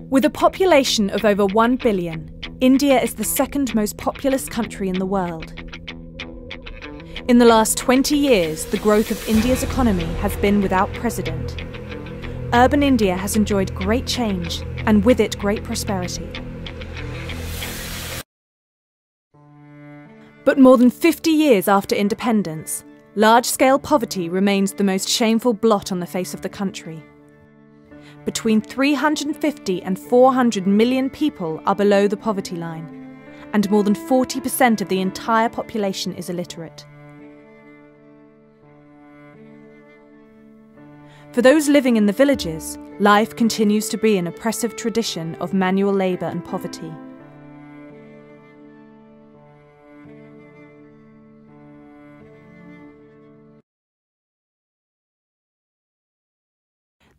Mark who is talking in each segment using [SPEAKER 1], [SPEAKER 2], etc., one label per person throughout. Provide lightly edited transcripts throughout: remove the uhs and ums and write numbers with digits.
[SPEAKER 1] With a population of over 1 billion, India is the second most populous country in the world. In the last 20 years, the growth of India's economy has been without precedent. Urban India has enjoyed great change, and with it great prosperity. But more than 50 years after independence, large-scale poverty remains the most shameful blot on the face of the country. Between 350 and 400 million people are below the poverty line, and more than 40% of the entire population is illiterate. For those living in the villages, life continues to be an oppressive tradition of manual labour and poverty.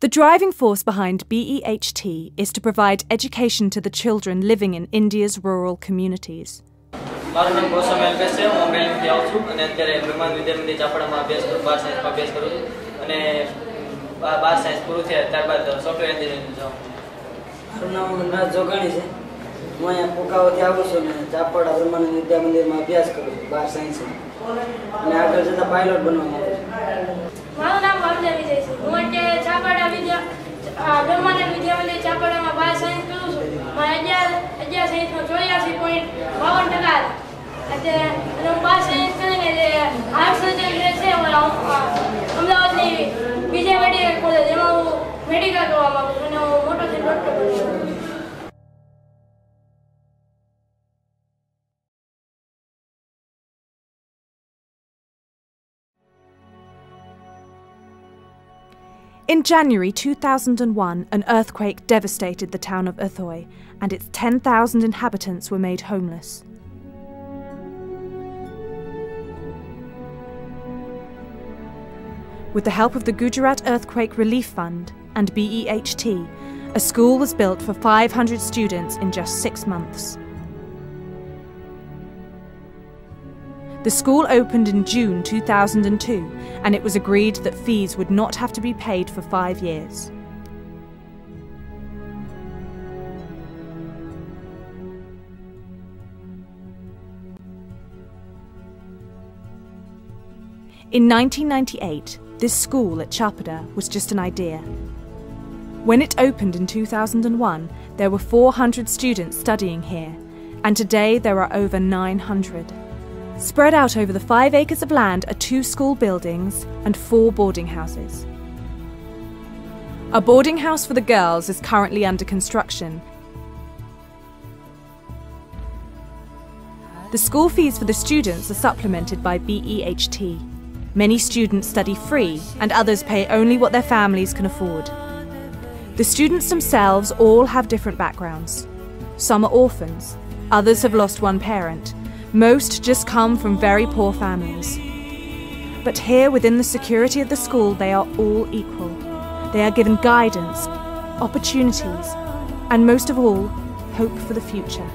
[SPEAKER 1] The driving force behind BEHT is to provide education to the children living in India's rural communities. In January 2001, an earthquake devastated the town of Athoi, and its 10,000 inhabitants were made homeless. With the help of the Gujarat Earthquake Relief Fund and BEHT, a school was built for 500 students in just 6 months. The school opened in June 2002, and it was agreed that fees would not have to be paid for 5 years. In 1998, this school at Chapada was just an idea. When it opened in 2001, there were 400 students studying here, and today there are over 900. Spread out over the 5 acres of land are 2 school buildings and 4 boarding houses. A boarding house for the girls is currently under construction. The school fees for the students are supplemented by BEHT. Many students study free, and others pay only what their families can afford. The students themselves all have different backgrounds. Some are orphans, others have lost one parent. Most just come from very poor families. But here within the security of the school, they are all equal. They are given guidance, opportunities, and most of all, hope for the future.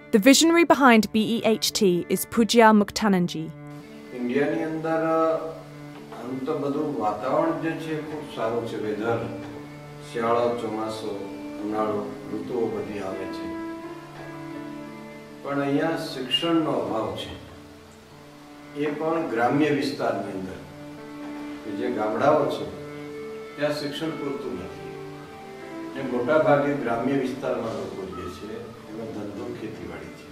[SPEAKER 1] The visionary behind BEHT is Pujya Muktananji.
[SPEAKER 2] ઇન્ડિયાની અંદર આમ તો બધું વાતાવરણ જે છે ખૂબ સારું છે. વેધર શિયાળો, ચોમાસું, ઉનાળો ઋતુઓ બધી આવે છે. પણ અહીંયા શિક્ષણનો અભાવ છે. એ પણ ગ્રામ્ય વિસ્તારની અંદર જે ગામડાઓ છે ત્યાં શિક્ષણ પૂરતું નથી. ને મોટા ભાગે ગ્રામ્ય વિસ્તારમાં લોકો જે છે એનો ધંધો ખેતીવાડી છે.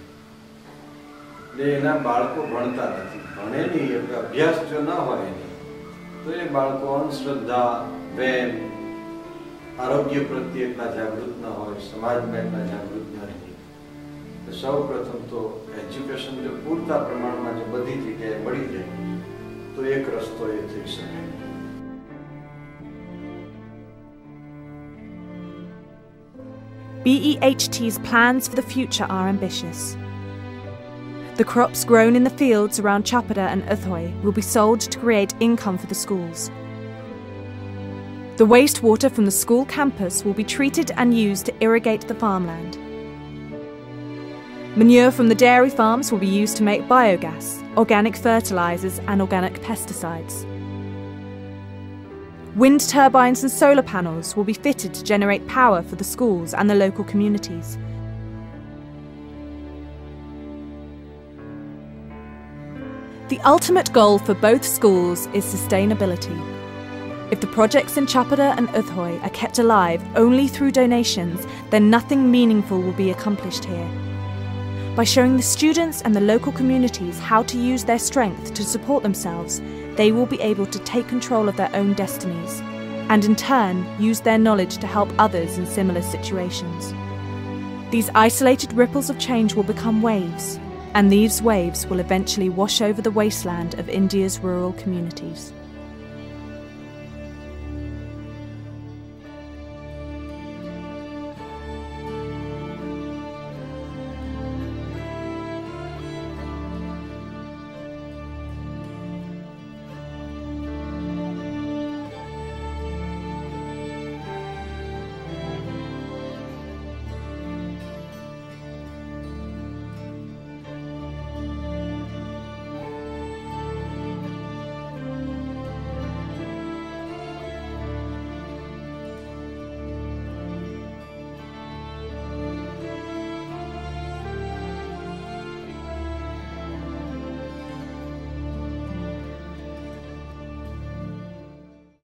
[SPEAKER 2] એટલે એના બાળકો ભણતા નથી. ભણે નહીં એટલે અભ્યાસ જો ન હોય એની તો એ બાળકો અંધશ્રદ્ધા, વેમ, આરોગ્ય પ્રત્યે એટલા જાગૃત ન હોય, સમાજમાં એટલા જાગૃત ન રહે. સૌ પ્રથમ તો એજ્યુકેશન જો પૂરતા પ્રમાણમાં જો બધી જગ્યાએ મળી જાય તો એક રસ્તો એ થઈ શકે.
[SPEAKER 1] BEHT's plans for the future are ambitious. The crops grown in the fields around Chapada and Uthoi will be sold to create income for the schools. The wastewater from the school campus will be treated and used to irrigate the farmland. Manure from the dairy farms will be used to make biogas, organic fertilisers and organic pesticides. Wind turbines and solar panels will be fitted to generate power for the schools and the local communities. The ultimate goal for both schools is sustainability. If the projects in Chapada and Uthoi are kept alive only through donations, then nothing meaningful will be accomplished here. By showing the students and the local communities how to use their strength to support themselves, they will be able to take control of their own destinies, and in turn use their knowledge to help others in similar situations. These isolated ripples of change will become waves, and these waves will eventually wash over the wasteland of India's rural communities.